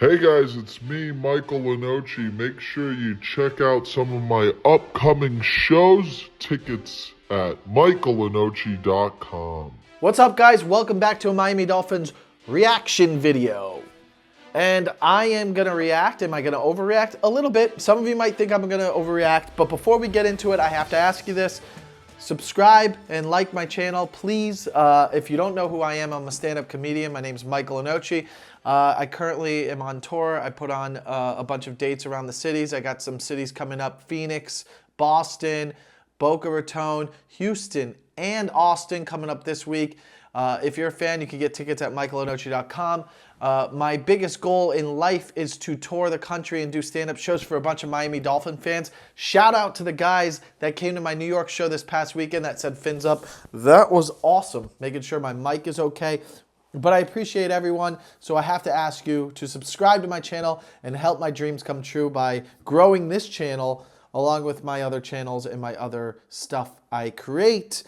Hey guys, it's me, Michael Lenoci. Make sure you check out some of my upcoming shows. Tickets at michaellenoci.com. What's up, guys? Welcome back to a Miami Dolphins reaction video. And I am going to react. Am I going to overreact? A little bit. Some of you might think I'm going to overreact. But before we get into it, I have to ask you this. Subscribe and like my channel, please. If you don't know who I am, I'm a stand-up comedian. My name's Michael Lenoci. I currently am on tour. I put on a bunch of dates around the cities. I got some cities coming up: Phoenix, Boston, Boca Raton, Houston, and Austin coming up this week. If you're a fan, you can get tickets at michaellenoci.com. My biggest goal in life is to tour the country and do stand-up shows for a bunch of Miami Dolphin fans. Shout out to the guys that came to my New York show this past weekend that said fins up. That was awesome, making sure my mic is okay. But I appreciate everyone, so I have to ask you to subscribe to my channel and help my dreams come true by growing this channel along with my other channels and my other stuff I create.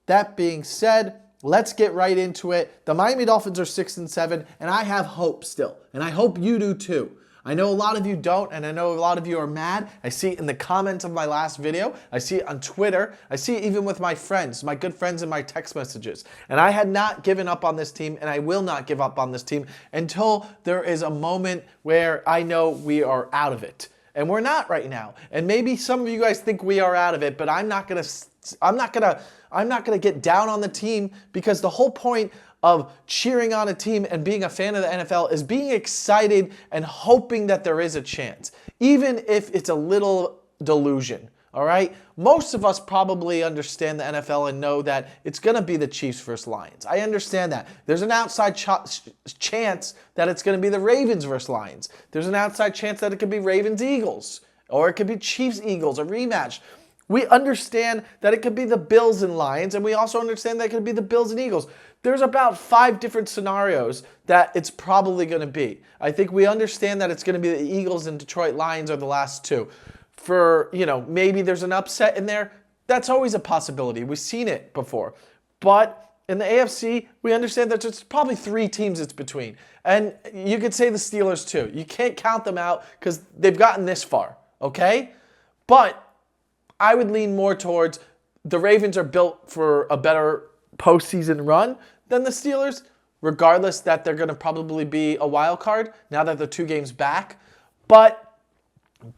That being said, let's get right into it. The Miami Dolphins are 6-7, and I have hope still, and I hope you do too. I know a lot of you don't, and I know a lot of you are mad. I see it in the comments of my last video. I see it on Twitter. I see it even with my friends, my good friends in my text messages. And I had not given up on this team, and I will not give up on this team until there is a moment where I know we are out of it. And we're not right now. And maybe some of you guys think we are out of it, but I'm not gonna get down on the team, because the whole point of cheering on a team and being a fan of the NFL is being excited and hoping that there is a chance, even if it's a little delusion. All right? Most of us probably understand the NFL and know that it's going to be the Chiefs versus Lions. I understand that. There's an outside chance that it's going to be the Ravens versus Lions. There's an outside chance that it could be Ravens-Eagles, or it could be Chiefs-Eagles, a rematch. We understand that it could be the Bills and Lions, and we also understand that it could be the Bills and Eagles. There's about 5 different scenarios that it's probably going to be. I think we understand that it's going to be the Eagles and Detroit Lions are the last 2. For, maybe there's an upset in there. That's always a possibility. We've seen it before. But in the AFC, we understand that there's probably 3 teams it's between. And you could say the Steelers too. You can't count them out because they've gotten this far, okay? But I would lean more towards the Ravens are built for a better postseason run than the Steelers, regardless that they're going to probably be a wild card now that they're 2 games back. But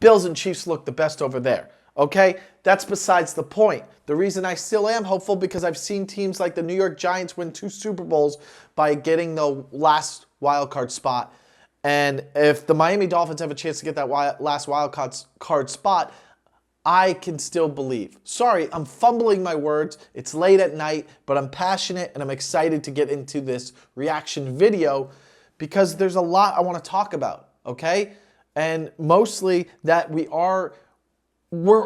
Bills and Chiefs look the best over there, okay? That's besides the point. The reason I still am hopeful, because I've seen teams like the New York Giants win 2 Super Bowls by getting the last wild card spot. And if the Miami Dolphins have a chance to get that last wild card spot, I can still believe. Sorry, I'm fumbling my words. It's late at night, but I'm passionate and I'm excited to get into this reaction video because there's a lot I want to talk about, okay? And mostly that we're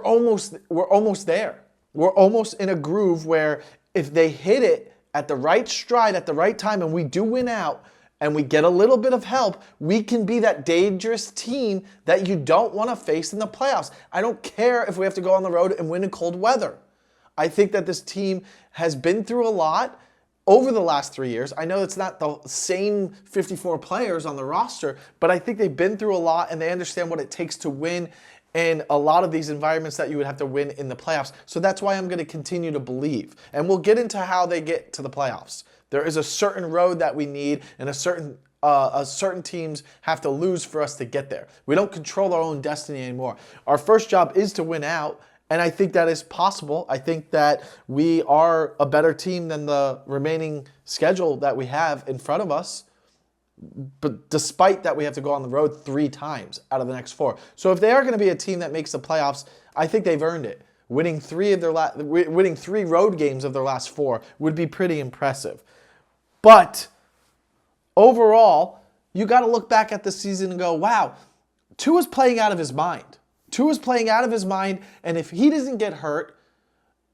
almost there. We're almost in a groove where if they hit it at the right stride at the right time and we do win out, and we get a little bit of help, we can be that dangerous team that you don't want to face in the playoffs. I don't care if we have to go on the road and win in cold weather. I think that this team has been through a lot over the last 3 years. I know it's not the same 54 players on the roster, but I think they've been through a lot and they understand what it takes to win in a lot of these environments that you would have to win in the playoffs. So that's why I'm going to continue to believe. And we'll get into how they get to the playoffs. There is a certain road that we need, and a certain teams have to lose for us to get there. We don't control our own destiny anymore. Our first job is to win out, and I think that is possible. I think that we are a better team than the remaining schedule that we have in front of us. But despite that, we have to go on the road 3 times out of the next 4. So if they are going to be a team that makes the playoffs, I think they've earned it. Winning 3 road games of their last 4 would be pretty impressive. But overall, you got to look back at the season and go, wow, Tua's playing out of his mind. Tua's playing out of his mind, and if he doesn't get hurt,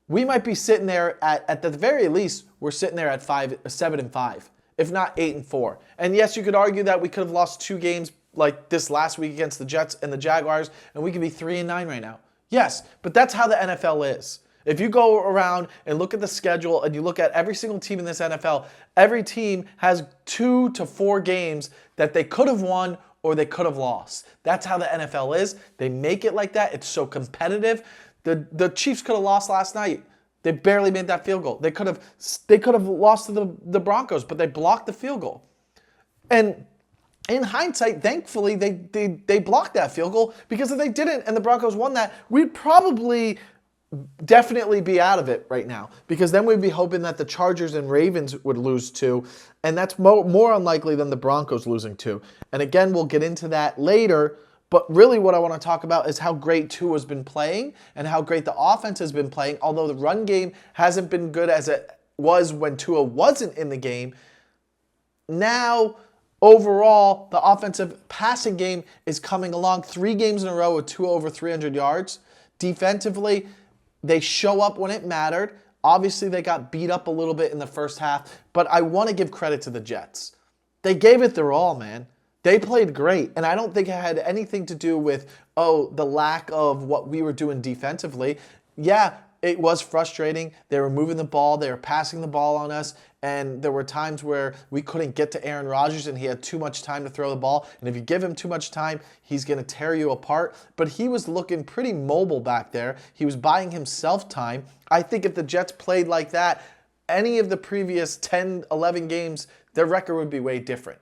we might be sitting there at the very least, we're sitting there at 7-5, if not 8-4. And yes, you could argue that we could have lost 2 games like this last week against the Jets and the Jaguars, and we could be 3-9 right now. Yes, but that's how the NFL is. If you go around and look at the schedule and you look at every single team in this NFL, every team has 2 to 4 games that they could have won or they could have lost. That's how the NFL is. They make it like that. It's so competitive. The Chiefs could have lost last night. They barely made that field goal. They could have lost to the Broncos, but they blocked the field goal. And in hindsight, thankfully, they blocked that field goal, because if they didn't and the Broncos won that, we'd probably definitely be out of it right now, because then we'd be hoping that the Chargers and Ravens would lose too, and that's more unlikely than the Broncos losing too. And again, we'll get into that later, but really what I want to talk about is how great Tua's been playing and how great the offense has been playing, although the run game hasn't been good as it was when Tua wasn't in the game. Now, overall, the offensive passing game is coming along. 3 games in a row with Tua over 300 yards. Defensively, they show up when it mattered. Obviously, they got beat up a little bit in the first half, but I want to give credit to the Jets. They gave it their all, man. They played great, and I don't think it had anything to do with, the lack of what we were doing defensively. Yeah, it was frustrating. They were moving the ball. They were passing the ball on us. And there were times where we couldn't get to Aaron Rodgers and he had too much time to throw the ball. And if you give him too much time, he's going to tear you apart. But he was looking pretty mobile back there. He was buying himself time. I think if the Jets played like that, any of the previous 10, 11 games, their record would be way different.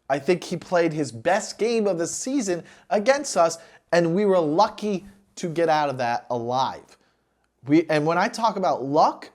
I think he played his best game of the season against us, and we were lucky to get out of that alive. And when I talk about luck,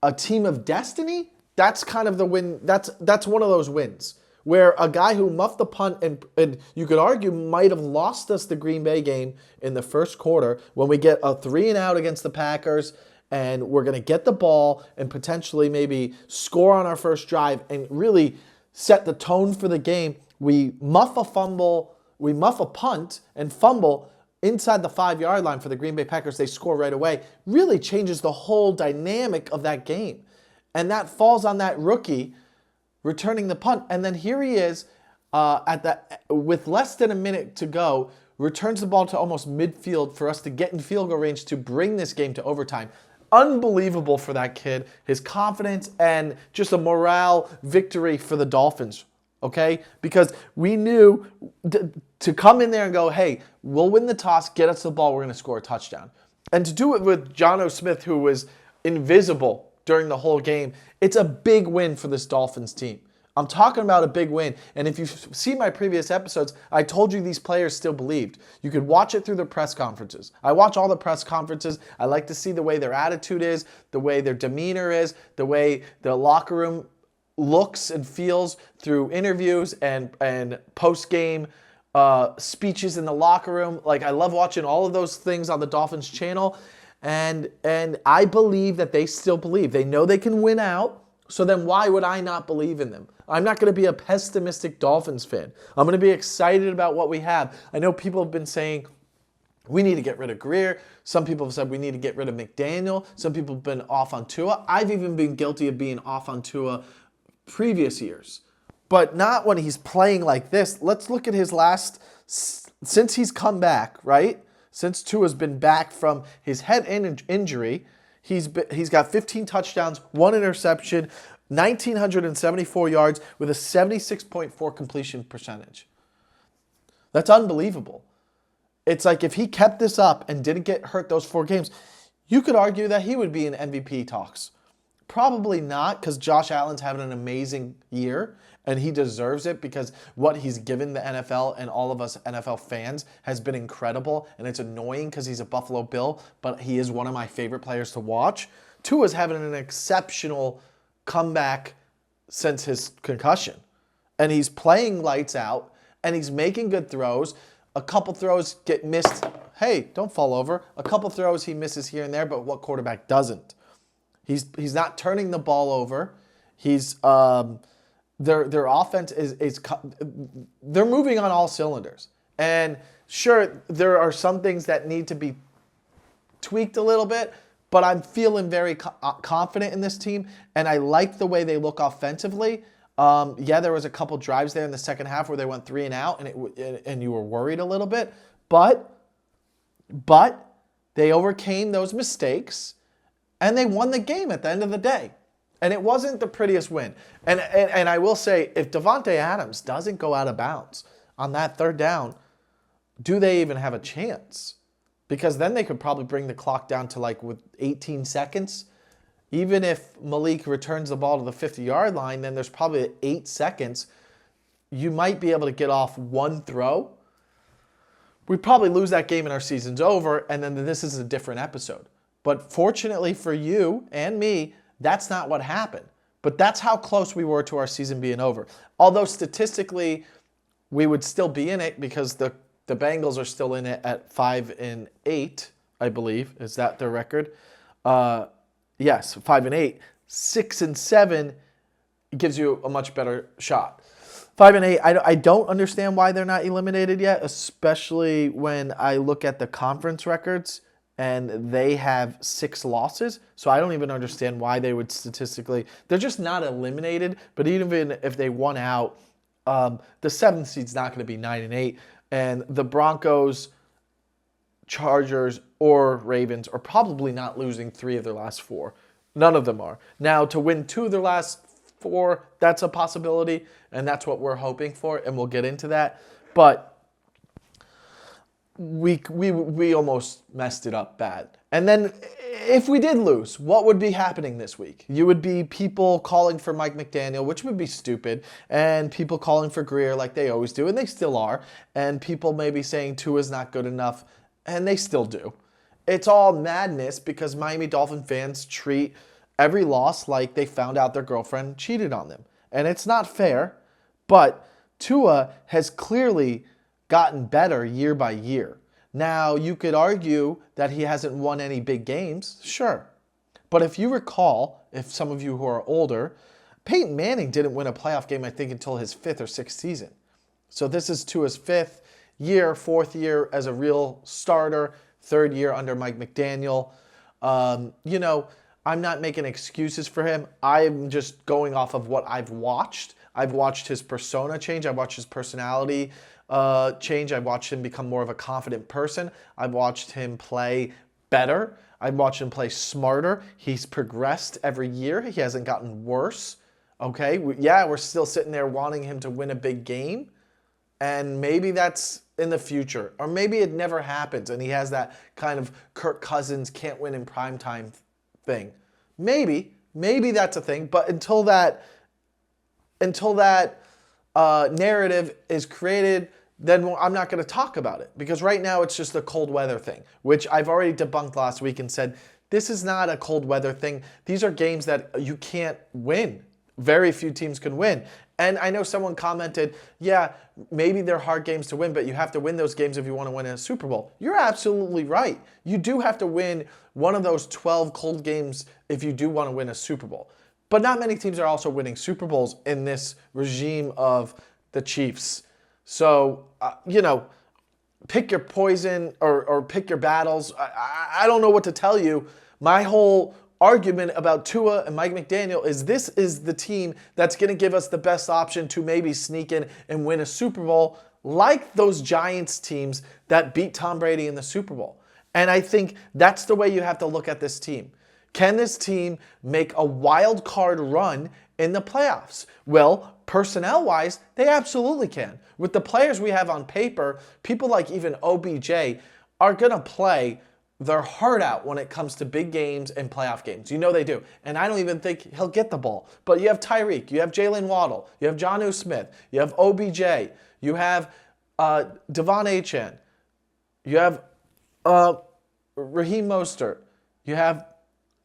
a team of destiny, that's kind of the win. That's one of those wins where a guy who muffed the punt and you could argue might have lost us the Green Bay game in the first quarter, when we get a 3-and-out against the Packers and we're going to get the ball and potentially maybe score on our first drive and really set the tone for the game. We muff a punt and fumble inside the 5-yard line for the Green Bay Packers. They score right away. Really changes the whole dynamic of that game. And that falls on that rookie returning the punt. And then here he is with less than a minute to go, returns the ball to almost midfield for us to get in field goal range to bring this game to overtime. Unbelievable for that kid. His confidence and just a morale victory for the Dolphins. Okay? Because we knew to come in there and go, hey, we'll win the toss, get us the ball, we're going to score a touchdown. And to do it with Jonnu Smith, who was invisible during the whole game, it's a big win for this Dolphins team. I'm talking about a big win. And if you've seen my previous episodes, I told you these players still believed. You could watch it through the press conferences. I watch all the press conferences. I like to see the way their attitude is, the way their demeanor is, the way the locker room looks and feels through interviews and post-game speeches in the locker room. Like, I love watching all of those things on the Dolphins channel. And I believe that they still believe. They know they can win out. So then why would I not believe in them? I'm not going to be a pessimistic Dolphins fan. I'm going to be excited about what we have. I know people have been saying we need to get rid of Greer. Some people have said we need to get rid of McDaniel. Some people have been off on Tua. I've even been guilty of being off on Tua previous years, but not when he's playing like this. Let's look at his since he's come back, right? Since Tua's been back from his head injury, he's got 15 touchdowns, 1 interception, 1,974 yards with a 76.4 completion percentage. That's unbelievable. It's like if he kept this up and didn't get hurt those 4 games, you could argue that he would be in MVP talks. Probably not, because Josh Allen's having an amazing year, and he deserves it because what he's given the NFL and all of us NFL fans has been incredible, and it's annoying because he's a Buffalo Bill, but he is one of my favorite players to watch. Tua's having an exceptional comeback since his concussion, and he's playing lights out, and he's making good throws. A couple throws get missed. Hey, don't fall over. A couple throws he misses here and there, but what quarterback doesn't? He's not turning the ball over. He's their offense is they're moving on all cylinders. And sure, there are some things that need to be tweaked a little bit, but I'm feeling very confident in this team, and I like the way they look offensively. Yeah, there was a couple drives there in the second half where they went 3-and-out, and you were worried a little bit, but they overcame those mistakes. And they won the game at the end of the day. And it wasn't the prettiest win. And I will say, if Davante Adams doesn't go out of bounds on that third down, do they even have a chance? Because then they could probably bring the clock down to like with 18 seconds. Even if Malik returns the ball to the 50-yard line, then there's probably 8 seconds. You might be able to get off one throw. We'd probably lose that game and our season's over, and then this is a different episode. But fortunately for you and me, that's not what happened. But that's how close we were to our season being over. Although statistically, we would still be in it because the Bengals are still in it at 5-8, I believe. Is that their record? Yes, 5-8. 6-7 gives you a much better shot. 5-8. I don't understand why they're not eliminated yet, especially when I look at the conference records and they have 6 losses. So I don't even understand why they would statistically. They're just not eliminated. But even if they won out, the 7th seed's not going to be 9-8. And the Broncos, Chargers, or Ravens are probably not losing 3 of their last 4. None of them are. Now, to win 2 of their last 4, that's a possibility, and that's what we're hoping for, and we'll get into that. But we almost messed it up bad. And then if we did lose, what would be happening this week? You would be people calling for Mike McDaniel, which would be stupid, and people calling for Greer like they always do, and they still are, and people maybe saying Tua's not good enough, and they still do. It's all madness because Miami Dolphin fans treat every loss like they found out their girlfriend cheated on them. And it's not fair, but Tua has clearly gotten better year by year. Now, you could argue that he hasn't won any big games, sure. But if you recall, if some of you who are older, Peyton Manning didn't win a playoff game, I think, until his 5th or 6th season. So this is Tua's 5th year, 4th year as a real starter, 3rd year under Mike McDaniel. I'm not making excuses for him. I'm just going off of what I've watched. I've watched his persona change. I've watched his personality change. I've watched him become more of a confident person. I've watched him play better. I've watched him play smarter. He's progressed every year. He hasn't gotten worse. Okay, we're still sitting there wanting him to win a big game. And maybe that's in the future. Or maybe it never happens and he has that kind of Kirk Cousins can't win in primetime thing. Maybe that's a thing. But until that narrative is created, then I'm not going to talk about it. Because right now it's just a cold weather thing, which I've already debunked last week and said, this is not a cold weather thing. These are games that you can't win. Very few teams can win. And I know someone commented, yeah, maybe they're hard games to win, but you have to win those games if you want to win a Super Bowl. You're absolutely right. You do have to win one of those 12 cold games if you do want to win a Super Bowl. But not many teams are also winning Super Bowls in this regime of the Chiefs. So, pick your poison or pick your battles. I don't know what to tell you. My whole argument about Tua and Mike McDaniel is this is the team that's going to give us the best option to maybe sneak in and win a Super Bowl, like those Giants teams that beat Tom Brady in the Super Bowl. And I think that's the way you have to look at this team. Can this team make a wild card run in the playoffs? Well, personnel-wise, they absolutely can. With the players we have on paper, people like even OBJ are going to play their heart out when it comes to big games and playoff games. You know they do. And I don't even think he'll get the ball. But you have Tyreek, you have Jalen Waddle, you have Jonnu Smith, you have OBJ, you have Devon Achane, you have Raheem Mostert, you have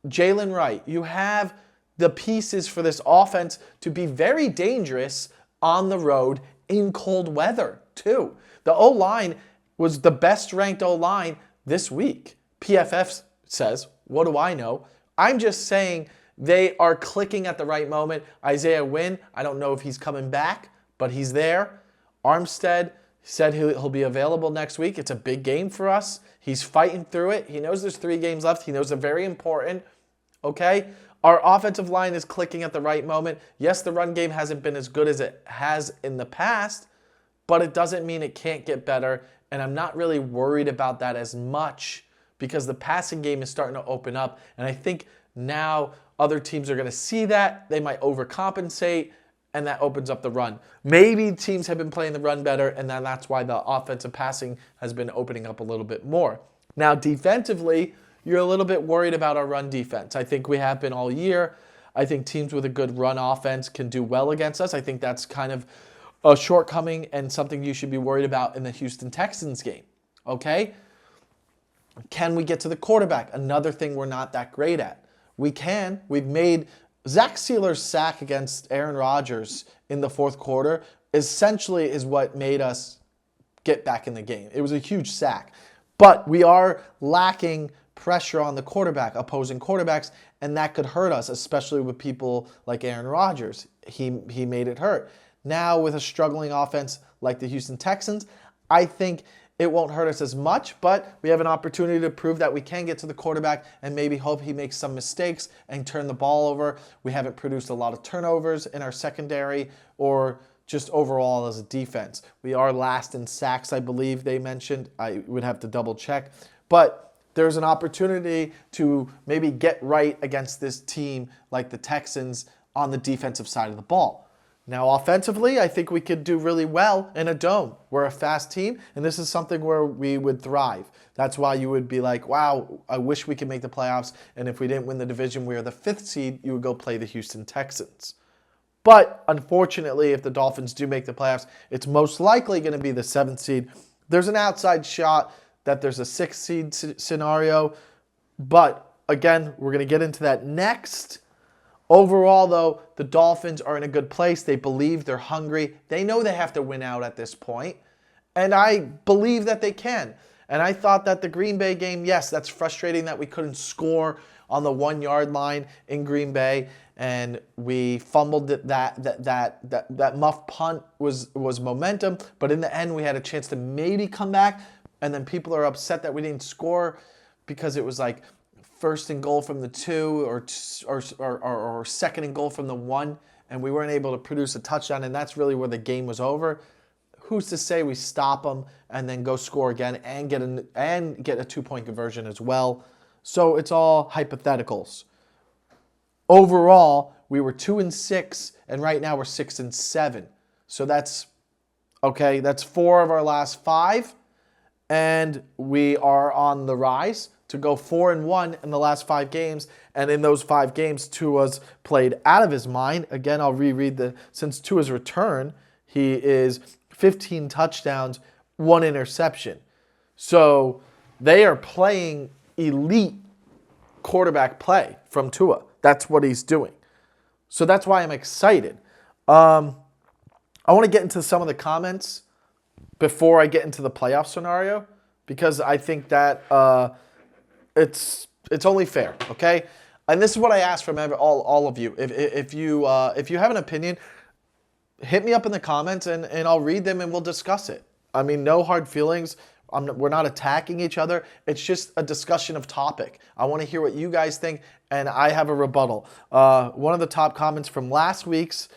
Jalen Wright. You have the pieces for this offense to be very dangerous on the road in cold weather, too. The O-line was the best ranked O-line this week. PFF says, what do I know? I'm just saying they are clicking at the right moment. Isaiah Wynn, I don't know if he's coming back, but he's there. Armstead said he'll be available next week. It's a big game for us. He's fighting through it. He knows there's 3 games left. He knows they're very important. Okay? Our offensive line is clicking at the right moment. Yes, the run game hasn't been as good as it has in the past, but it doesn't mean it can't get better. And I'm not really worried about that as much because the passing game is starting to open up. And I think now Other teams are going to see that. They might overcompensate, and that opens up the run. Maybe teams have been playing the run better, and then that's why the offensive passing has been opening up a little bit more. Now, defensively, you're a little bit worried about our run defense. I think we have been all year. I think teams with a good run offense can do well against us. I think that's kind of a shortcoming and something you should be worried about in the Houston Texans game. Okay? Can we get to the quarterback? Another thing we're not that great at. We can. We've made Zach Sealer's sack against Aaron Rodgers in the fourth quarter essentially is what made us get back in the game. It was a huge sack. But we are lacking pressure on the quarterback, opposing quarterbacks, and that could hurt us, especially with people like Aaron Rodgers. He made it hurt. Now, with a struggling offense like the Houston Texans, I think it won't hurt us as much, but we have an opportunity to prove that we can get to the quarterback and maybe hope he makes some mistakes and turn the ball over. We haven't produced a lot of turnovers in our secondary or just overall as a defense. We are last in sacks, I believe they mentioned. I would have to double check. But there's an opportunity to maybe get right against this team like the Texans on the defensive side of the ball. Now, offensively, I think we could do really well in a dome. We're a fast team, and this is something where we would thrive. That's why you would be like, wow, I wish we could make the playoffs, and if we didn't win the division, we are the 5th seed, you would go play the Houston Texans. But, unfortunately, if the Dolphins do make the playoffs, it's most likely going to be the 7th seed. There's an outside shot that there's a 6th seed scenario, but, again, we're going to get into that next. Overall, though, the Dolphins are in a good place. They believe they're hungry. They know they have to win out at this point. And I believe that they can. And I thought that the Green Bay game, yes, that's frustrating that we couldn't score on the 1-yard line in Green Bay. And we fumbled that muff punt was momentum. But in the end, we had a chance to maybe come back. And then people are upset that we didn't score because it was like 1st and goal from the 2 or 2nd and goal from the 1, and we weren't able to produce a touchdown, and that's really where the game was over. Who's to say we stop them and then go score again and get a 2-point conversion as well? So it's all hypotheticals. Overall, we were 2-6, and right now we're 6-7. So that's okay. That's 4 of our last 5, and we are on the rise to go 4-1 in the last 5 games. And in those 5 games, Tua's played out of his mind. Again, I'll reread since Tua's return, he is 15 touchdowns, 1 interception. So they are playing elite quarterback play from Tua. That's what he's doing. So that's why I'm excited. I want to get into some of the comments before I get into the playoff scenario, because I think that it's only fair, okay? And this is what I ask from all of you. If you have an opinion, hit me up in the comments and I'll read them and we'll discuss it. I mean, no hard feelings. We're not attacking each other. It's just a discussion of topic. I want to hear what you guys think, and I have a rebuttal. One of the top comments from last week's,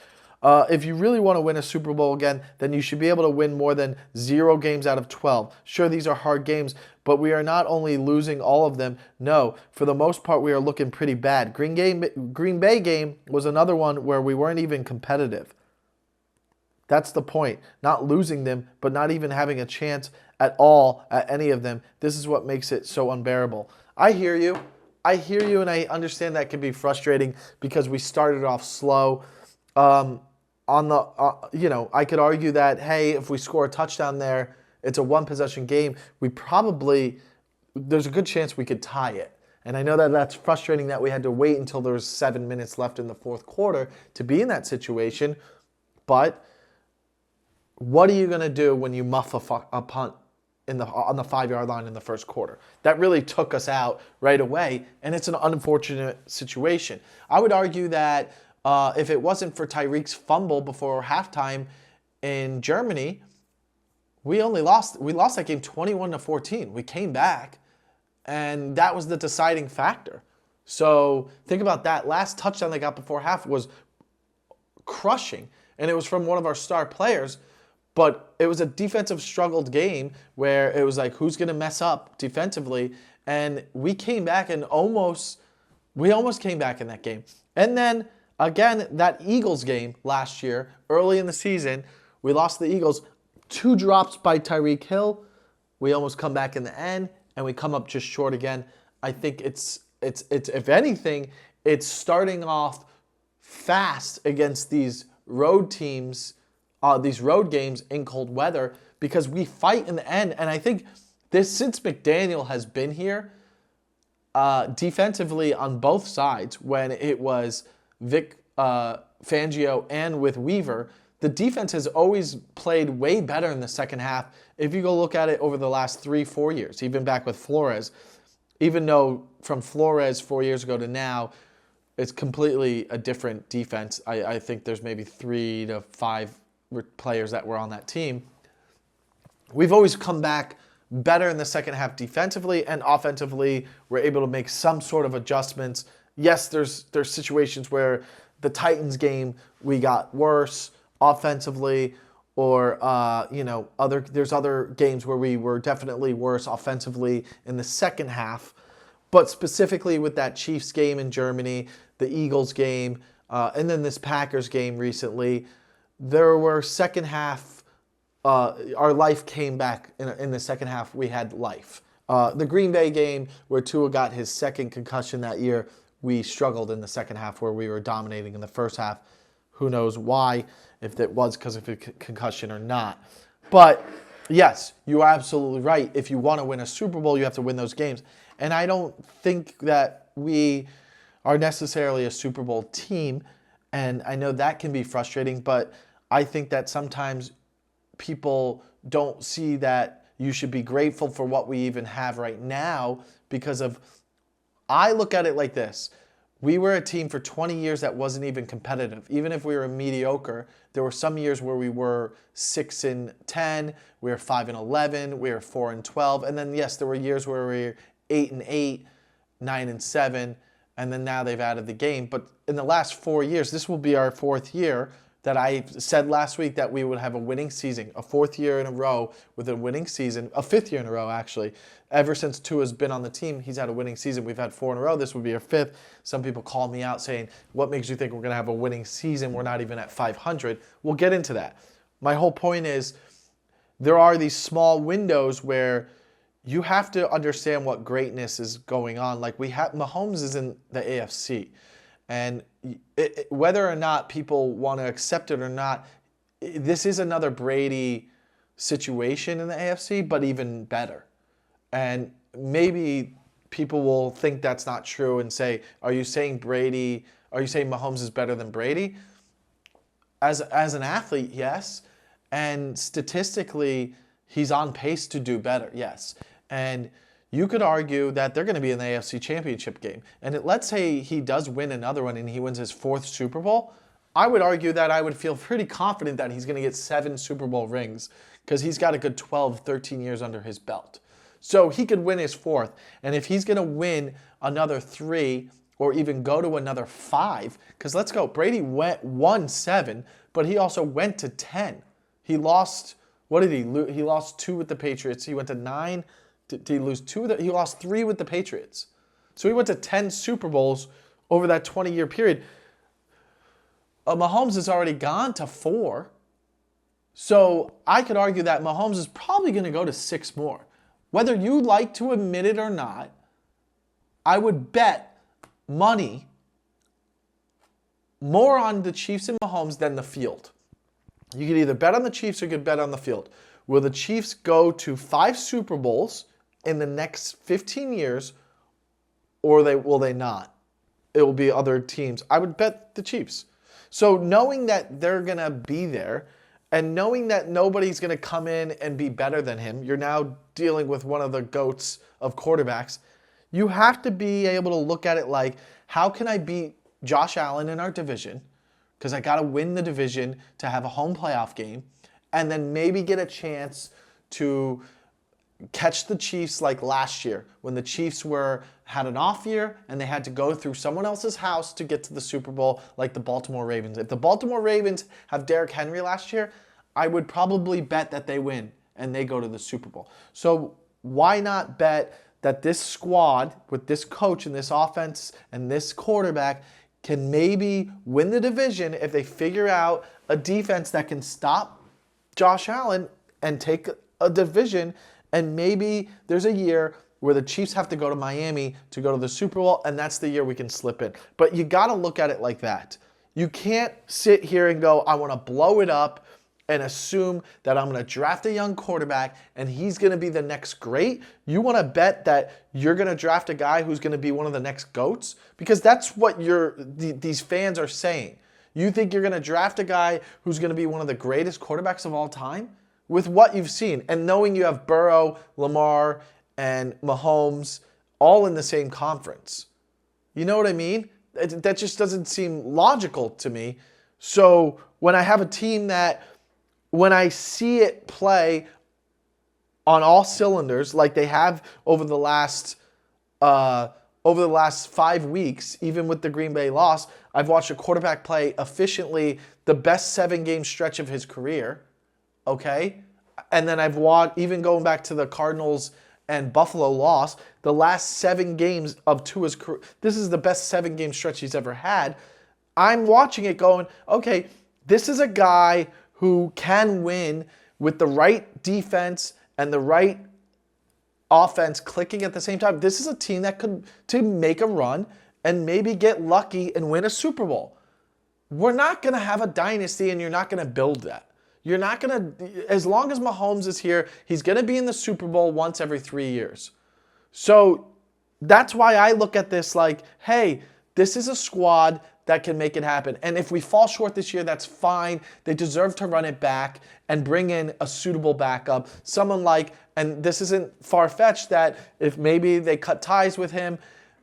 if you really want to win a Super Bowl again, then you should be able to win more than 0 games out of 12. Sure, these are hard games, but we are not only losing all of them. No, for the most part, we are looking pretty bad. Green Bay game was another one where we weren't even competitive. That's the point. Not losing them, but not even having a chance at all at any of them. This is what makes it so unbearable. I hear you. And I understand that can be frustrating because we started off slow. I could argue that, hey, if we score a touchdown there, it's a 1-possession game. There's a good chance we could tie it. And I know that that's frustrating that we had to wait until there was 7 minutes left in the fourth quarter to be in that situation. But what are you going to do when you muff a punt on the 5-yard line in the first quarter? That really took us out right away, and it's an unfortunate situation. I would argue that if it wasn't for Tyreek's fumble before halftime in Germany, we lost that game 21-14. We came back, and that was the deciding factor. So think about that. Last touchdown they got before half was crushing, and it was from one of our star players. But it was a defensive struggled game where it was like, who's going to mess up defensively? And we came back and almost We almost came back in that game. And then, again, that Eagles game last year, early in the season, we lost the Eagles. 2 drops by Tyreek Hill. We almost come back in the end, and we come up just short again. I think it's if anything, it's starting off fast against these road teams, these road games in cold weather, because we fight in the end. And I think this, since McDaniel has been here, defensively on both sides, when it was Vic Fangio and with Weaver, the defense has always played way better in the second half. If you go look at it over the last 3-4 years, even back with Flores, even though from Flores 4 years ago to now, it's completely a different defense. I think there's maybe 3 to 5 players that were on that team. We've always come back better in the second half defensively, and offensively we're able to make some sort of adjustments. Yes, there's situations where the Titans game we got worse offensively, or there's other games where we were definitely worse offensively in the second half. But specifically with that Chiefs game in Germany, the Eagles game, and then this Packers game recently, there were second half, our life came back in the second half. We had life. The Green Bay game where Tua got his second concussion that year, we struggled in the second half where we were dominating in the first half. Who knows why, if it was because of a concussion or not. But yes, you are absolutely right. If you want to win a Super Bowl, you have to win those games. And I don't think that we are necessarily a Super Bowl team. And I know that can be frustrating, but I think that sometimes people don't see that you should be grateful for what we even have right now because of, I look at it like this. We were a team for 20 years that wasn't even competitive. Even if we were mediocre, there were some years where we were 6-10, we were 5-11, we were 4-12, and then yes, there were years where we were 8-8, 9-7, and then now they've added the game. But in the last 4 years, this will be our 4th year that I said last week that we would have a winning season, a 4th year in a row with a winning season, a 5th year in a row actually. Ever since Tua's been on the team, he's had a winning season. We've had 4 in a row. This would be our 5th. Some people call me out saying, what makes you think we're going to have a winning season? We're not even at 500. We'll get into that. My whole point is there are these small windows where you have to understand what greatness is going on. Like Mahomes is in the AFC. And whether or not people want to accept it or not, this is another Brady situation in the AFC, but even better. And maybe people will think that's not true and say, are you saying Mahomes is better than Brady? As an athlete, yes. And statistically, he's on pace to do better, yes. And you could argue that they're going to be in the AFC Championship game. And let's say he does win another one and he wins his 4th Super Bowl. I would argue that I would feel pretty confident that he's going to get 7 Super Bowl rings because he's got a good 12, 13 years under his belt. So he could win his 4th. And if he's going to win another 3 or even go to another 5, because let's go, Brady won 7, but he also went to 10. He lost, what did he lose? He lost 2 with the Patriots. He went to 9. Did he lose 2? He lost 3 with the Patriots. So he went to 10 Super Bowls over that 20-year period. Mahomes has already gone to 4. So I could argue that Mahomes is probably going to go to 6 more. Whether you like to admit it or not, I would bet money more on the Chiefs and Mahomes than the field. You could either bet on the Chiefs or you could bet on the field. Will the Chiefs go to 5 Super Bowls in the next 15 years, or will they not? It will be other teams. I would bet the Chiefs. So knowing that they're going to be there and knowing that nobody's going to come in and be better than him, you're now dealing with one of the GOATs of quarterbacks. You have to be able to look at it like, how can I beat Josh Allen in our division? Because I got to win the division to have a home playoff game and then maybe get a chance to catch the Chiefs like last year when the Chiefs had an off year and they had to go through someone else's house to get to the Super Bowl like the Baltimore Ravens. If the Baltimore Ravens have Derrick Henry last year, I would probably bet that they win and they go to the Super Bowl. So why not bet that this squad with this coach and this offense and this quarterback can maybe win the division if they figure out a defense that can stop Josh Allen and take a division. And maybe there's a year where the Chiefs have to go to Miami to go to the Super Bowl, and that's the year we can slip in. But you got to look at it like that. You can't sit here and go, I want to blow it up and assume that I'm going to draft a young quarterback and he's going to be the next great. You want to bet that you're going to draft a guy who's going to be one of the next GOATs? Because that's what these fans are saying. You think you're going to draft a guy who's going to be one of the greatest quarterbacks of all time? With what you've seen and knowing you have Burrow, Lamar, and Mahomes all in the same conference. You know what I mean? That just doesn't seem logical to me. So when I have a team that, when I see it play on all cylinders like they have over the last 5 weeks, even with the Green Bay loss, I've watched a quarterback play efficiently the best 7-game stretch of his career. Okay? And then I've watched, even going back to the Cardinals and Buffalo loss, the last 7 games of Tua's career, this is the best 7-game stretch he's ever had. I'm watching it going, okay, this is a guy who can win with the right defense and the right offense clicking at the same time. This is a team that could to make a run and maybe get lucky and win a Super Bowl. We're not going to have a dynasty, and you're not going to build that. You're not going to, as long as Mahomes is here, he's going to be in the Super Bowl once every 3 years. So that's why I look at this like, hey, this is a squad that can make it happen. And if we fall short this year, that's fine. They deserve to run it back and bring in a suitable backup. Someone like, and this isn't far-fetched, that if maybe they cut ties with him,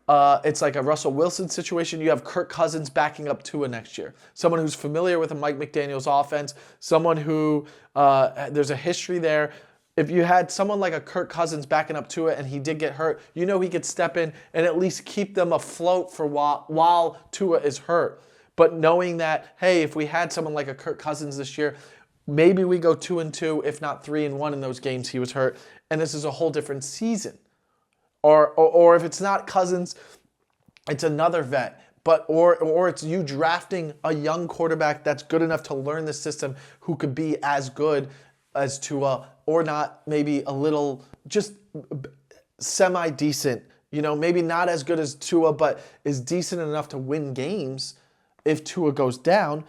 it's like a Russell Wilson situation. You have Kirk Cousins backing up Tua next year. Someone who's familiar with a Mike McDaniel's offense. Someone who, there's a history there. If you had someone like a Kirk Cousins backing up Tua and he did get hurt, you know he could step in and at least keep them afloat for while Tua is hurt. But knowing that, hey, if we had someone like a Kirk Cousins this year, maybe we go 2-2, if not 3-1 in those games he was hurt, and this is a whole different season. Or if it's not Cousins, it's another vet. But or it's you drafting a young quarterback that's good enough to learn the system who could be as good as Tua, or not, maybe a little just semi-decent. You know, maybe not as good as Tua, but is decent enough to win games if Tua goes down,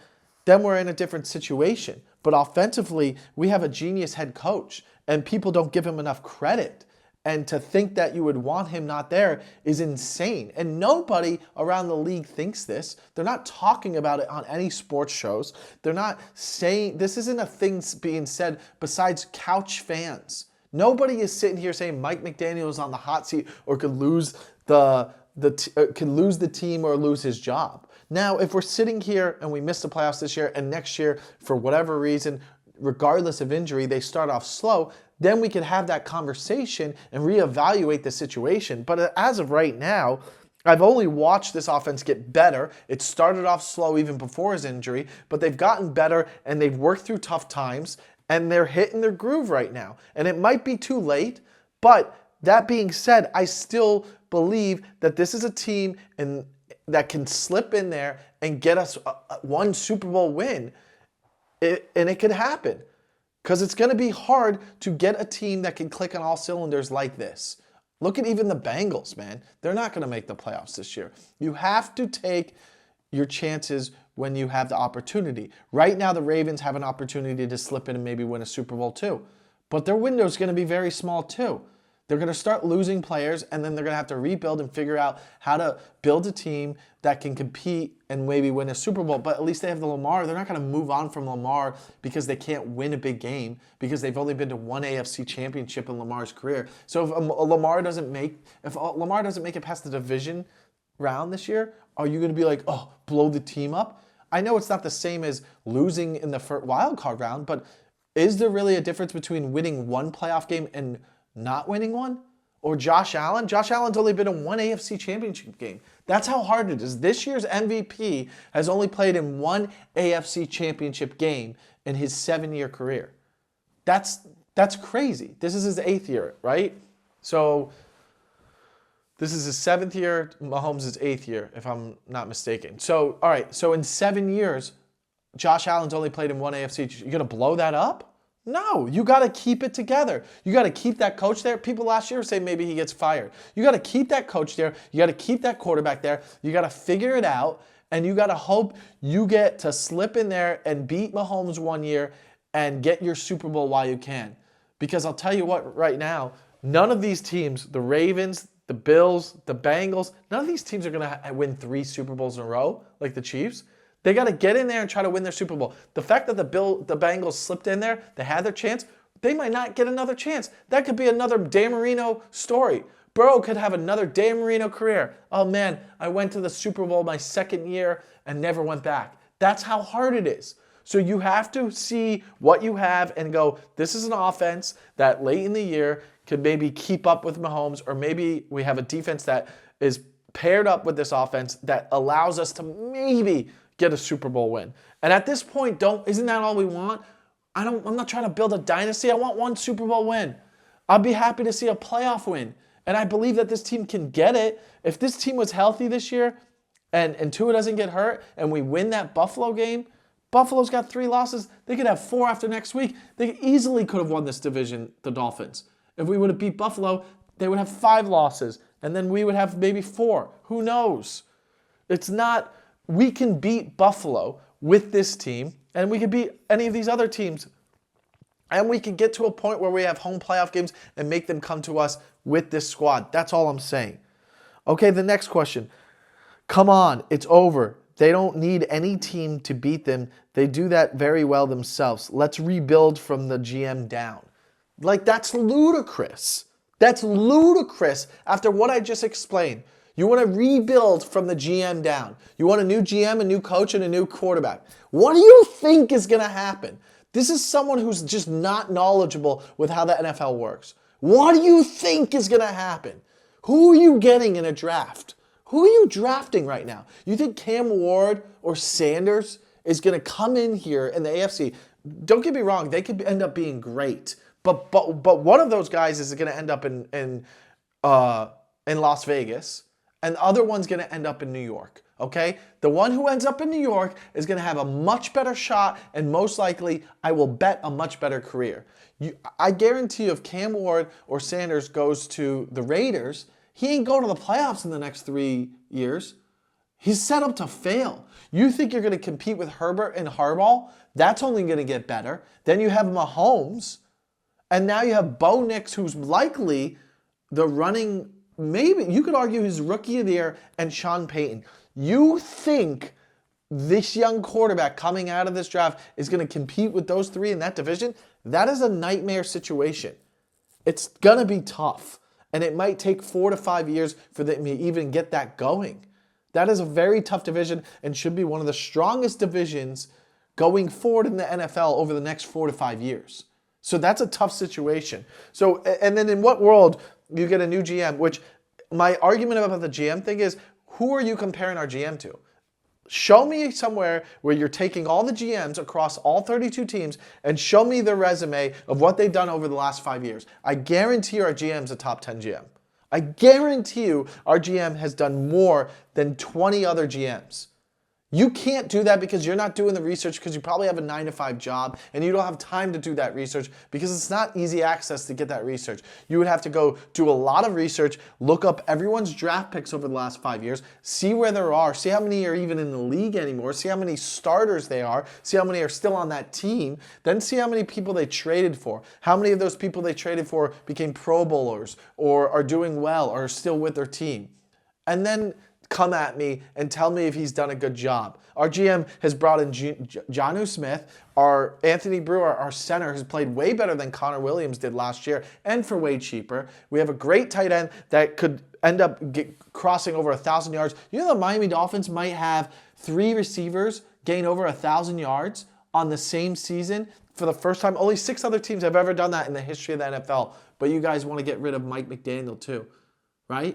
then we're in a different situation. But offensively, we have a genius head coach, and people don't give him enough credit. And to think that you would want him not there is insane. And nobody around the league thinks this. They're not talking about it on any sports shows. They're not saying, this isn't a thing being said besides couch fans. Nobody is sitting here saying Mike McDaniel is on the hot seat or could lose the team or lose his job. Now, if we're sitting here and we miss the playoffs this year, and next year, for whatever reason, regardless of injury, they start off slow, then we could have that conversation and reevaluate the situation. But as of right now, I've only watched this offense get better. It started off slow even before his injury, but they've gotten better and they've worked through tough times, and they're hitting their groove right now. And it might be too late, but that being said, I still believe that this is a team that can slip in there and get us one Super Bowl win. And it could happen. Because it's going to be hard to get a team that can click on all cylinders like this. Look at even the Bengals, man. They're not going to make the playoffs this year. You have to take your chances when you have the opportunity. Right now, the Ravens have an opportunity to slip in and maybe win a Super Bowl too. But their window is going to be very small too. They're going to start losing players, and then they're going to have to rebuild and figure out how to build a team that can compete and maybe win a Super Bowl. But at least they have the Lamar. They're not going to move on from Lamar because they can't win a big game, because they've only been to one AFC championship in Lamar's career. So if Lamar doesn't make it past the division round this year, are you going to be like, oh, blow the team up? I know it's not the same as losing in the first wild card round, but is there really a difference between winning one playoff game and not winning one? Or Josh Allen? Josh Allen's only been in one AFC championship game. That's how hard it is. This year's MVP has only played in one AFC championship game in his 7-year career. That's crazy. This is his 8th year, right? So This is his 7th year. Mahomes' is 8th year, if I'm not mistaken. So, all right. So in 7 years, Josh Allen's only played in one AFC. You're going to blow that up? No. You got to keep it together. You got to keep that coach there. People last year say maybe he gets fired. You got to keep that coach there. You got to keep that quarterback there. You got to figure it out. And you got to hope you get to slip in there and beat Mahomes one year and get your Super Bowl while you can. Because I'll tell you what, right now, none of these teams, the Ravens, the Bills, the Bengals, none of these teams are going to win 3 Super Bowls in a row like the Chiefs. They got to get in there and try to win their Super Bowl. The fact that the Bengals slipped in there, they had their chance, they might not get another chance. That could be another Dan Marino story. Burrow could have another Dan Marino career. Oh man, I went to the Super Bowl my 2nd year and never went back. That's how hard it is. So you have to see what you have and go, this is an offense that late in the year could maybe keep up with Mahomes, or maybe we have a defense that is paired up with this offense that allows us to maybe get a Super Bowl win. And at this point, isn't that all we want? I'm not trying to build a dynasty. I want one Super Bowl win. I'd be happy to see a playoff win. And I believe that this team can get it. If this team was healthy this year and Tua doesn't get hurt and we win that Buffalo game, Buffalo's got 3 losses. They could have 4 after next week. They easily could have won this division, the Dolphins. If we would have beat Buffalo, they would have 5 losses. And then we would have maybe 4. Who knows? It's not, we can beat Buffalo with this team, and we could beat any of these other teams. And we could get to a point where we have home playoff games and make them come to us with this squad. That's all I'm saying. Okay, the next question. Come on, it's over. They don't need any team to beat them. They do that very well themselves. Let's rebuild from the GM down. Like, that's ludicrous. That's ludicrous after what I just explained. You want to rebuild from the GM down. You want a new GM, a new coach, and a new quarterback. What do you think is going to happen? This is someone who's just not knowledgeable with how the NFL works. What do you think is going to happen? Who are you getting in a draft? Who are you drafting right now? You think Cam Ward or Sanders is going to come in here in the AFC? Don't get me wrong, they could end up being great. But one of those guys is going to end up in Las Vegas, and the other one's going to end up in New York. Okay? The one who ends up in New York is going to have a much better shot, and most likely, I will bet, a much better career. I guarantee you, if Cam Ward or Sanders goes to the Raiders, he ain't going to the playoffs in the next 3 years. He's set up to fail. You think you're going to compete with Herbert and Harbaugh? That's only going to get better. Then you have Mahomes, and now you have Bo Nix, who's likely the running, maybe, you could argue his rookie of the year, and Sean Payton. You think this young quarterback coming out of this draft is going to compete with those 3 in that division? That is a nightmare situation. It's going to be tough, and it might take 4 to 5 years for them to even get that going. That is a very tough division and should be one of the strongest divisions going forward in the NFL over the next 4 to 5 years. So that's a tough situation. So, and then in what world you get a new GM, which my argument about the GM thing is, who are you comparing our GM to? Show me somewhere where you're taking all the GMs across all 32 teams and show me the resume of what they've done over the last 5 years. I guarantee you our GM's a top 10 GM. I guarantee you our GM has done more than 20 other GMs. You can't do that because you're not doing the research, because you probably have a 9-to-5 job and you don't have time to do that research because it's not easy access to get that research. You would have to go do a lot of research, look up everyone's draft picks over the last 5 years, see where there are, see how many are even in the league anymore, see how many starters they are, see how many are still on that team, then see how many people they traded for. How many of those people they traded for became Pro Bowlers or are doing well or are still with their team. And then come at me and tell me if he's done a good job. Our GM has brought in Jonnu Smith. Our Anthony Brewer, our center, has played way better than Connor Williams did last year and for way cheaper. We have a great tight end that could end up crossing over 1,000 yards. You know the Miami Dolphins might have 3 receivers gain over 1,000 yards on the same season for the first time. Only 6 other teams have ever done that in the history of the NFL. But you guys want to get rid of Mike McDaniel too, right?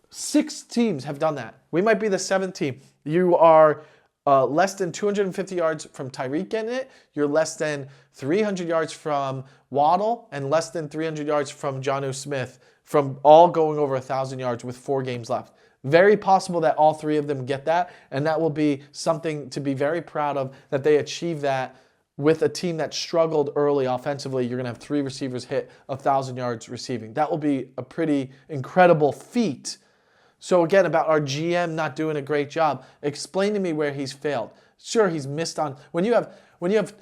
6 teams have done that. We might be the 7th team. You are less than 250 yards from Tyreek getting it. You're less than 300 yards from Waddle and less than 300 yards from Jonnu Smith, from all going over 1,000 yards with 4 games left. Very possible that all 3 of them get that, and that will be something to be very proud of, that they achieve that with a team that struggled early offensively. You're going to have 3 receivers hit 1,000 yards receiving. That will be a pretty incredible feat. So again, about our GM not doing a great job, explain to me where he's failed. Sure, he's missed on, when you have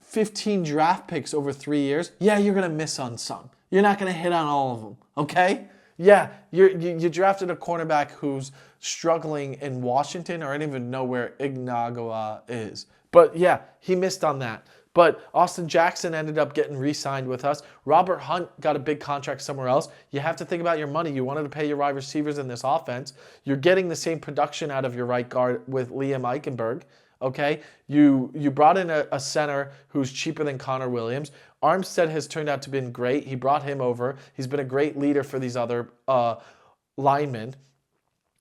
15 draft picks over 3 years, yeah, you're going to miss on some. You're not going to hit on all of them, okay? Yeah, you drafted a cornerback who's struggling in Washington, or I don't even know where Ignagua is. But yeah, he missed on that. But Austin Jackson ended up getting re-signed with us. Robert Hunt got a big contract somewhere else. You have to think about your money. You wanted to pay your wide receivers in this offense. You're getting the same production out of your right guard with Liam Eichenberg. Okay, you brought in a center who's cheaper than Connor Williams. Armstead has turned out to be great. He brought him over. He's been a great leader for these other linemen.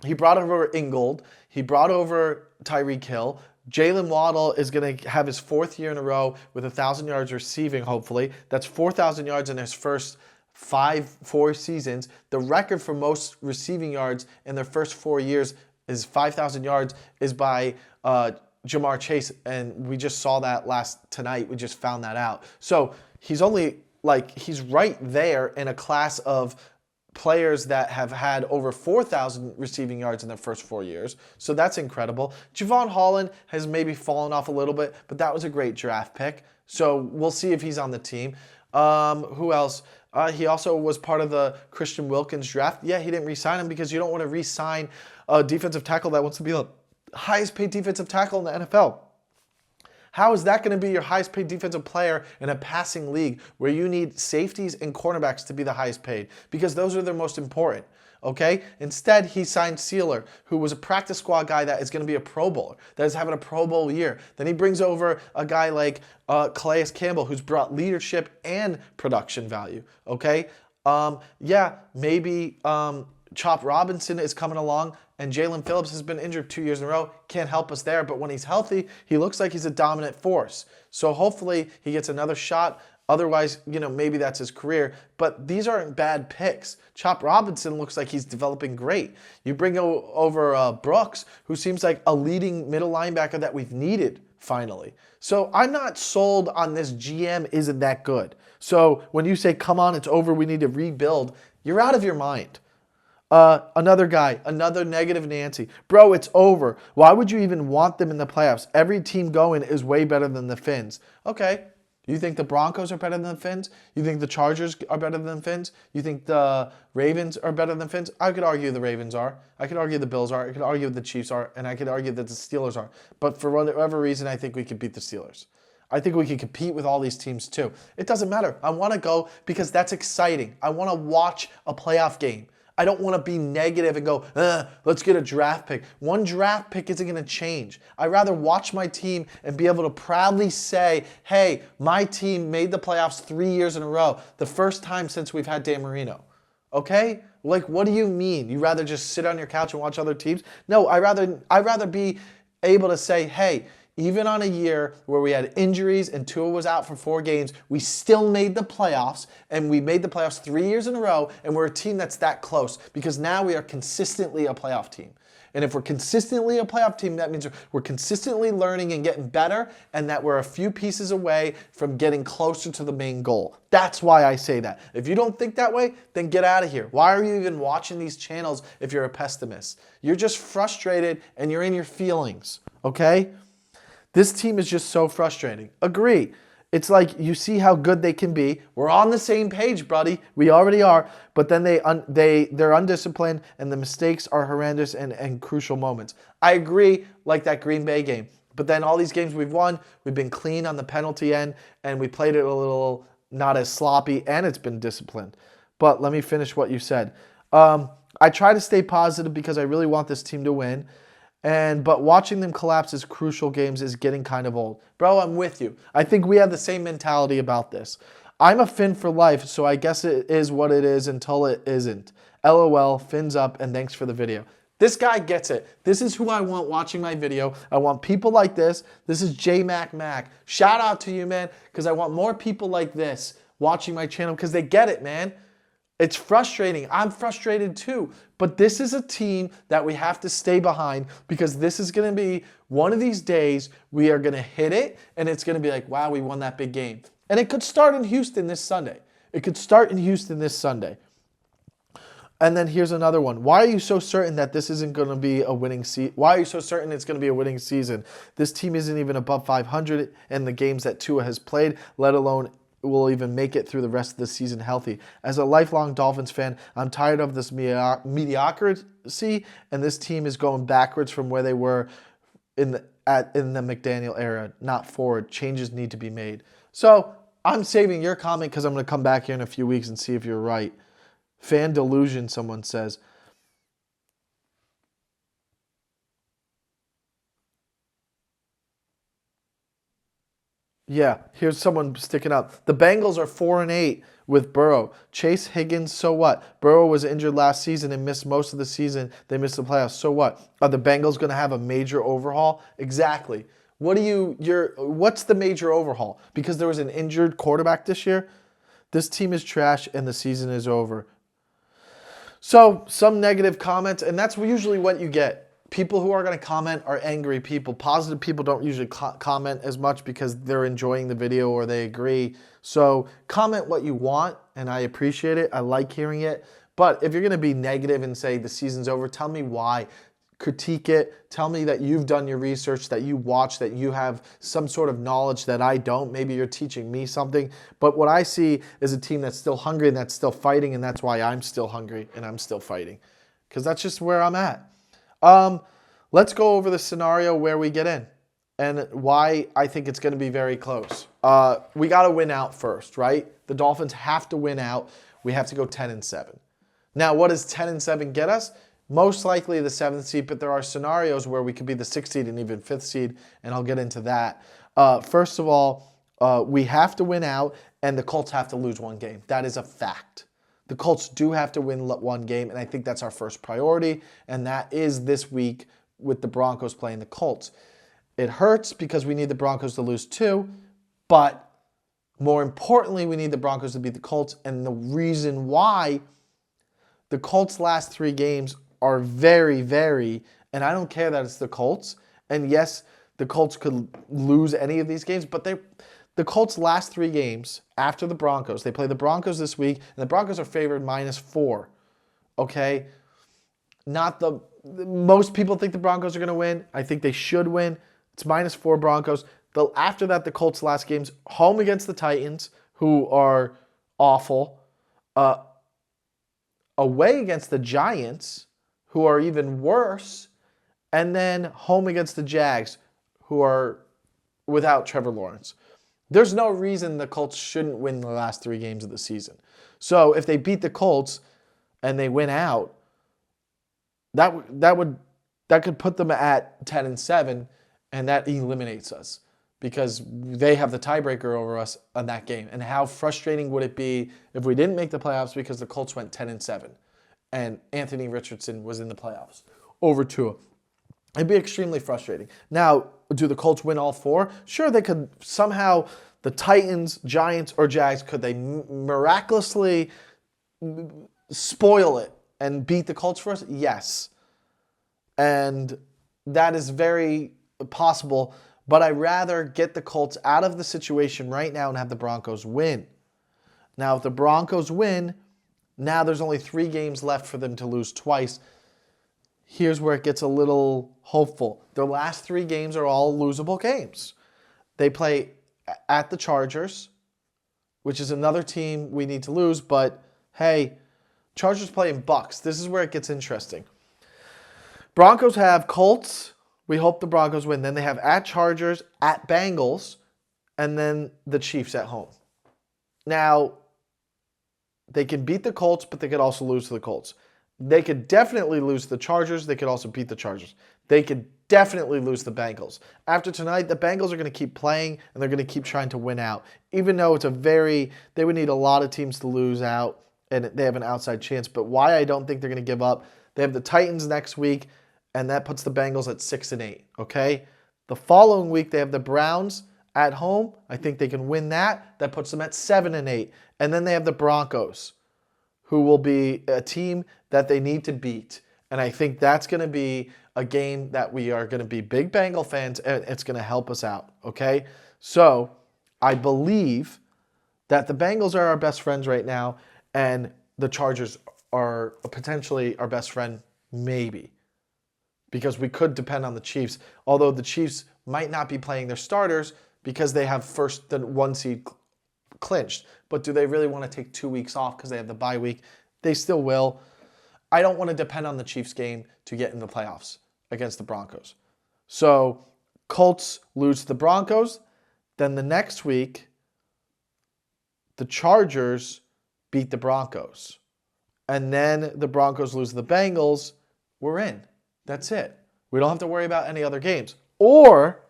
He brought over Ingold. He brought over Tyreek Hill. Jalen Waddle is going to have his 4th year in a row with 1,000 yards receiving, hopefully. That's 4,000 yards in his first 4 seasons. The record for most receiving yards in their first 4 years is 5,000 yards is by Jamar Chase, and we just saw that tonight. We just found that out. So he's he's right there in a class of players that have had over 4,000 receiving yards in their first 4 years. So that's incredible. Javon Holland has maybe fallen off a little bit, but that was a great draft pick. So we'll see if he's on the team. Who else? He also was part of the Christian Wilkins draft. Yeah, he didn't re-sign him because you don't want to re-sign a defensive tackle that wants to be the highest paid defensive tackle in the NFL. How is that going to be your highest paid defensive player in a passing league where you need safeties and cornerbacks to be the highest paid? Because those are the most important, okay? Instead, he signed Sealer, who was a practice squad guy that is going to be a Pro Bowler, that is having a Pro Bowl year. Then he brings over a guy like Calais Campbell, who's brought leadership and production value, okay? Yeah, maybe Chop Robinson is coming along, and Jalen Phillips has been injured 2 years in a row. Can't help us there, but when he's healthy, he looks like he's a dominant force. So hopefully he gets another shot. Otherwise, maybe that's his career. But these aren't bad picks. Chop Robinson looks like he's developing great. You bring over Brooks, who seems like a leading middle linebacker that we've needed finally. So I'm not sold on this GM isn't that good. So when you say, come on, it's over, we need to rebuild, you're out of your mind. Another guy, another negative Nancy. Bro, it's over. Why would you even want them in the playoffs? Every team going is way better than the Finns. Okay. You think the Broncos are better than the Finns? You think the Chargers are better than the Finns? You think the Ravens are better than the Finns? I could argue the Ravens are. I could argue the Bills are. I could argue the Chiefs are. And I could argue that the Steelers are. But for whatever reason, I think we could beat the Steelers. I think we can compete with all these teams too. It doesn't matter. I want to go because that's exciting. I want to watch a playoff game. I don't want to be negative and go, let's get a draft pick. One draft pick isn't going to change. I'd rather watch my team and be able to proudly say, hey, my team made the playoffs 3 years in a row, the first time since we've had Dan Marino. Okay? Like, what do you mean? You rather just sit on your couch and watch other teams? No, I'd rather be able to say, hey, even on a year where we had injuries and Tua was out for 4 games, we still made the playoffs, and we made the playoffs 3 years in a row, and we're a team that's that close because now we are consistently a playoff team. And if we're consistently a playoff team, that means we're consistently learning and getting better, and that we're a few pieces away from getting closer to the main goal. That's why I say that. If you don't think that way, then get out of here. Why are you even watching these channels if you're a pessimist? You're just frustrated and you're in your feelings, okay? This team is just so frustrating. Agree. It's like you see how good they can be. We're on the same page, buddy. We already are. But then they're undisciplined, and the mistakes are horrendous and crucial moments. I agree, like that Green Bay game. But then all these games we've won, we've been clean on the penalty end, and we played it a little not as sloppy, and it's been disciplined. But let me finish what you said. I try to stay positive because I really want this team to win. But watching them collapse as crucial games is getting kind of old. Bro, I'm with you. I think we have the same mentality about this. I'm a Finn for life, so I guess it is what it is until it isn't. LOL, Fins up, and thanks for the video. This guy gets it. This is who I want watching my video. I want people like this. This is J Mac Mac. Shout out to you, man, because I want more people like this watching my channel because they get it, man. It's frustrating. I'm frustrated too. But this is a team that we have to stay behind because this is going to be one of these days we are going to hit it and it's going to be like, wow, we won that big game. And it could start in Houston this Sunday. It could start in Houston this Sunday. And then here's another one. Why are you so certain that this isn't going to be a winning season? Why are you so certain it's going to be a winning season? This team isn't even above 500 in the games that Tua has played, let alone will even make it through the rest of the season healthy. As a lifelong Dolphins fan, I'm tired of this mediocrity, and this team is going backwards from where they were in the McDaniel era, not forward. Changes need to be made. So I'm saving your comment because I'm going to come back here in a few weeks and see if you're right. Fan delusion, someone says. Yeah, here's someone sticking up. The Bengals are 4-8 with Burrow. Chase Higgins, so what? Burrow was injured last season and missed most of the season. They missed the playoffs. So what? Are the Bengals going to have a major overhaul? Exactly. What's the major overhaul? Because there was an injured quarterback this year? This team is trash and the season is over. So, some negative comments, and that's usually what you get. People who are going to comment are angry people. Positive people don't usually comment as much because they're enjoying the video or they agree. So, comment what you want, and I appreciate it. I like hearing it. But if you're going to be negative and say the season's over, tell me why. Critique it. Tell me that you've done your research, that you watch, that you have some sort of knowledge that I don't. Maybe you're teaching me something. But what I see is a team that's still hungry and that's still fighting, and that's why I'm still hungry and I'm still fighting. Because that's just where I'm at. Let's go over the scenario where we get in and why I think it's going to be very close. We got to win out first, right? The Dolphins have to win out. We have to go 10-7. Now, what does 10-7 get us? Most likely the 7th seed, but there are scenarios where we could be the 6th seed and even 5th seed, and I'll get into that. First of all, we have to win out, and the Colts have to lose one game. That is a fact. The Colts do have to win one game, and I think that's our first priority, and that is this week with the Broncos playing the Colts. It hurts because we need the Broncos to lose too, but more importantly, we need the Broncos to beat the Colts, and the reason why the Colts' last 3 games are very, and I don't care that it's the Colts, and yes, the Colts could lose any of these games, but the Colts' last 3 games after the Broncos, they play the Broncos this week, and the Broncos are favored -4, okay? Most people think the Broncos are going to win. I think they should win. It's -4 Broncos. After that, the Colts' last games, home against the Titans, who are awful, away against the Giants, who are even worse, and then home against the Jags, who are without Trevor Lawrence. There's no reason the Colts shouldn't win the last 3 games of the season. So if they beat the Colts and they win out, that could put them at 10-7, and that eliminates us because they have the tiebreaker over us on that game. And how frustrating would it be if we didn't make the playoffs because the Colts went 10-7 and Anthony Richardson was in the playoffs over Tua? It'd be extremely frustrating. Now, do the Colts win all 4? Sure, they could somehow, the Titans, Giants, or Jags, could they miraculously spoil it and beat the Colts for us? Yes. And that is very possible, but I'd rather get the Colts out of the situation right now and have the Broncos win. Now, if the Broncos win, now there's only 3 games left for them to lose twice. Here's where it gets a little hopeful. Their last 3 games are all losable games. They play at the Chargers, which is another team we need to lose, but hey, Chargers playing Bucks. This is where it gets interesting. Broncos have Colts. We hope the Broncos win. Then they have at Chargers, at Bengals, and then the Chiefs at home. Now, they can beat the Colts, but they could also lose to the Colts. They could definitely lose to the Chargers. They could also beat the Chargers. They could definitely lose the Bengals. After tonight, the Bengals are going to keep playing, and they're going to keep trying to win out. Even though they would need a lot of teams to lose out, and they have an outside chance. But why I don't think they're going to give up, They have the Titans next week, and that puts the Bengals at 6-8, okay? The following week, they have the Browns at home. I think they can win that. That puts them at 7-8. And then they have the Broncos, who will be a team that they need to beat. And I think that's going to be a game that we are going to be big Bengal fans, and it's going to help us out, okay? So I believe that the Bengals are our best friends right now, and the Chargers are potentially our best friend, maybe, because we could depend on the Chiefs, although the Chiefs might not be playing their starters because they have the 1 seed clinched. But do they really want to take 2 weeks off because they have the bye week? They still will. I don't want to depend on the Chiefs game to get in the playoffs against the Broncos. So Colts lose to the Broncos. Then the next week, the Chargers beat the Broncos. And then the Broncos lose to the Bengals. We're in. That's it. We don't have to worry about any other games. Or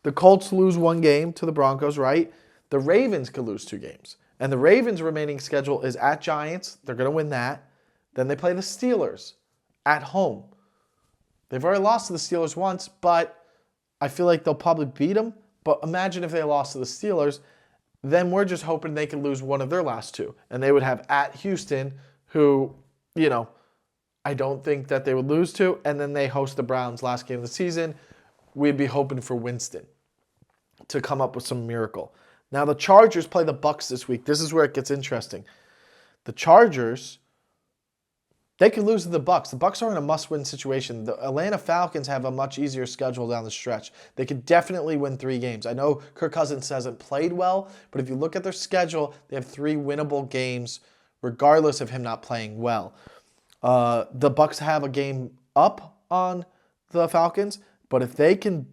the Colts lose 1 game to the Broncos, right? The Ravens could lose 2 games. And the Ravens' remaining schedule is at Giants. They're going to win that. Then they play the Steelers at home. They've already lost to the Steelers once, but I feel like they'll probably beat them. But imagine if they lost to the Steelers, then we're just hoping they could lose one of their last 2. And they would have at Houston, who, I don't think that they would lose to. And then they host the Browns last game of the season. We'd be hoping for Winston to come up with some miracle. Now the Chargers play the Bucs this week. This is where it gets interesting. The Chargers, they could lose to the Bucs. The Bucs are in a must-win situation. The Atlanta Falcons have a much easier schedule down the stretch. They could definitely win 3 games. I know Kirk Cousins hasn't played well, but if you look at their schedule, they have 3 winnable games, regardless of him not playing well. The Bucs have a game up on the Falcons, but if they can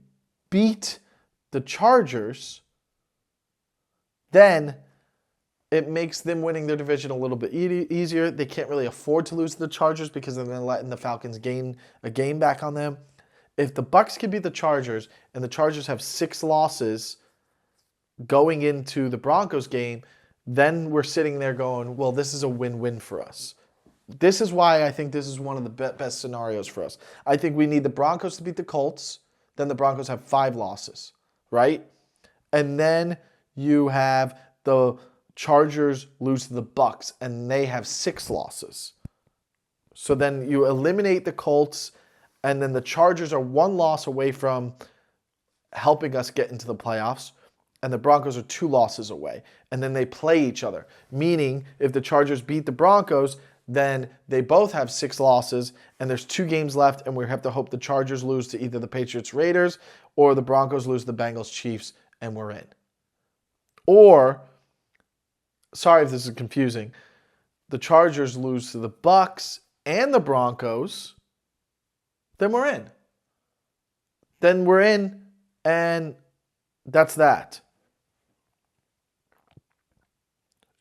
beat the Chargers, then it makes them winning their division a little bit easier. They can't really afford to lose to the Chargers because then they're letting the Falcons gain a game back on them. If the Bucs can beat the Chargers and the Chargers have 6 losses going into the Broncos game, then we're sitting there going, well, this is a win-win for us. This is why I think this is one of the best scenarios for us. I think we need the Broncos to beat the Colts. Then the Broncos have 5 losses, right? And then you have the Chargers lose to the Bucs, and they have 6 losses. So then you eliminate the Colts, and then the Chargers are 1 loss away from helping us get into the playoffs, and the Broncos are 2 losses away. And then they play each other, meaning if the Chargers beat the Broncos, then they both have 6 losses, and there's 2 games left, and we have to hope the Chargers lose to either the Patriots, Raiders, or the Broncos lose to the Bengals, Chiefs, and we're in. Or, sorry if this is confusing, the Chargers lose to the Bucs and the Broncos, then we're in. Then we're in, and that's that.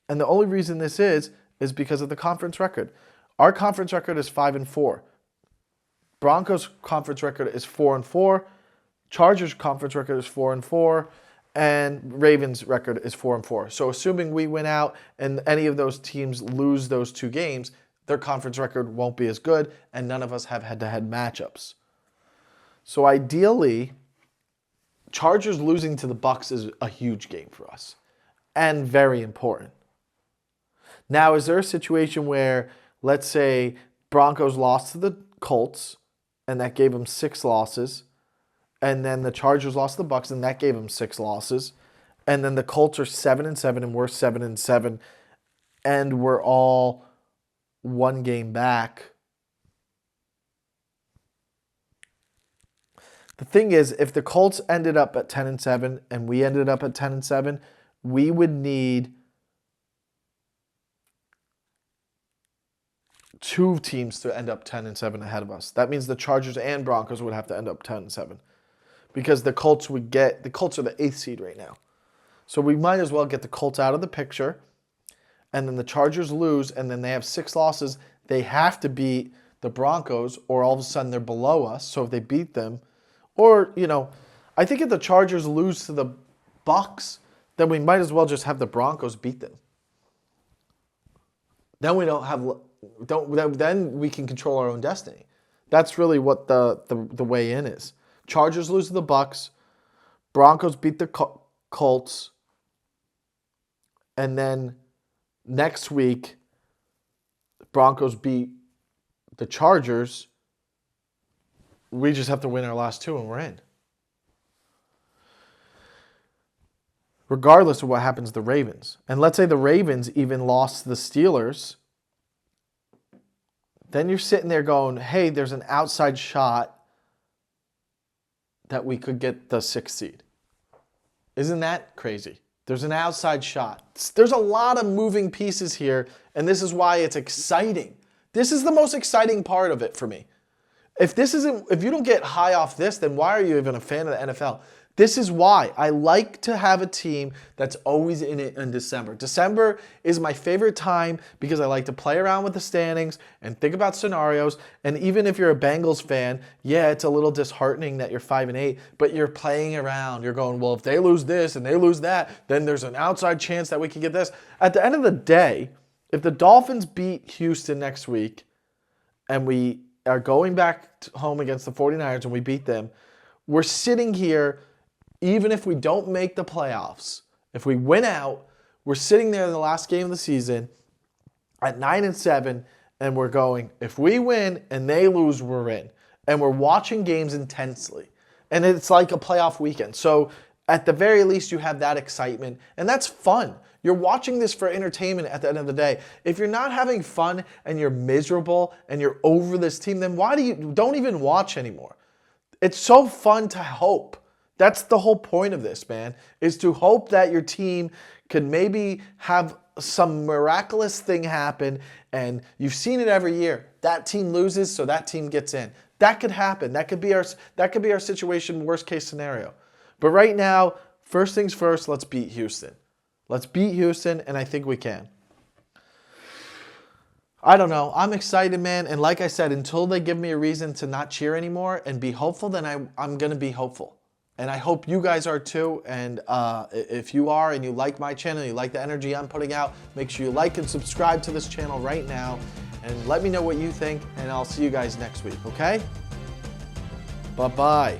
And the only reason this is because of the conference record. Our conference record is 5-4. Broncos conference record is 4-4. Chargers conference record is 4-4. And Ravens record is 4-4. So assuming we win out and any of those teams lose those 2 games, their conference record won't be as good, and none of us have head-to-head matchups. So ideally, Chargers losing to the Bucs is a huge game for us and very important. Now, is there a situation where, let's say, Broncos lost to the Colts, and that gave them 6 losses, and then the Chargers lost to the Bucs, and that gave them 6 losses, and then the Colts are 7-7, and we're 7-7, and we're all 1 game back? The thing is, if the Colts ended up at 10-7, and we ended up at 10-7, we would need 2 teams to end up 10-7 ahead of us. That means the Chargers and Broncos would have to end up 10-7 because the Colts are the 8th seed right now. So we might as well get the Colts out of the picture, and then the Chargers lose, and then they have 6 losses. They have to beat the Broncos, or all of a sudden they're below us. So if they beat them, or, I think if the Chargers lose to the Bucs, then we might as well just have the Broncos beat them. Then we don't have then we can control our own destiny. That's really what the way in is. Chargers lose to the Bucks. Broncos beat the Colts. And then next week, Broncos beat the Chargers. We just have to win our last two and we're in. Regardless of what happens to the Ravens. And let's say the Ravens even lost to the Steelers. Then you're sitting there going, hey, there's an outside shot that we could get the 6th seed. Isn't that crazy? There's an outside shot. There's a lot of moving pieces here, and this is why it's exciting. This is the most exciting part of it for me. If you don't get high off this, then why are you even a fan of the NFL? This is why I like to have a team that's always in it in December. December is my favorite time because I like to play around with the standings and think about scenarios. And even if you're a Bengals fan, yeah, it's a little disheartening that you're 5-8, but you're playing around. You're going, well, if they lose this and they lose that, then there's an outside chance that we can get this. At the end of the day, if the Dolphins beat Houston next week and we are going back home against the 49ers and we beat them, we're sitting here. Even if we don't make the playoffs, if we win out, we're sitting there in the last game of the season at 9-7, and we're going, if we win and they lose, we're in. And we're watching games intensely. And it's like a playoff weekend. So at the very least, you have that excitement, and that's fun. You're watching this for entertainment at the end of the day. If you're not having fun and you're miserable and you're over this team, then don't even watch anymore. It's so fun to hope. That's the whole point of this, man, is to hope that your team can maybe have some miraculous thing happen, and you've seen it every year. That team loses, so that team gets in. That could happen. That could be our situation, worst case scenario. But right now, first things first, let's beat Houston. Let's beat Houston, and I think we can. I don't know. I'm excited, man, and like I said, until they give me a reason to not cheer anymore and be hopeful, then I'm going to be hopeful. And I hope you guys are too. And if you are and you like my channel, you like the energy I'm putting out, make sure you like and subscribe to this channel right now. And let me know what you think. And I'll see you guys next week, okay? Bye-bye.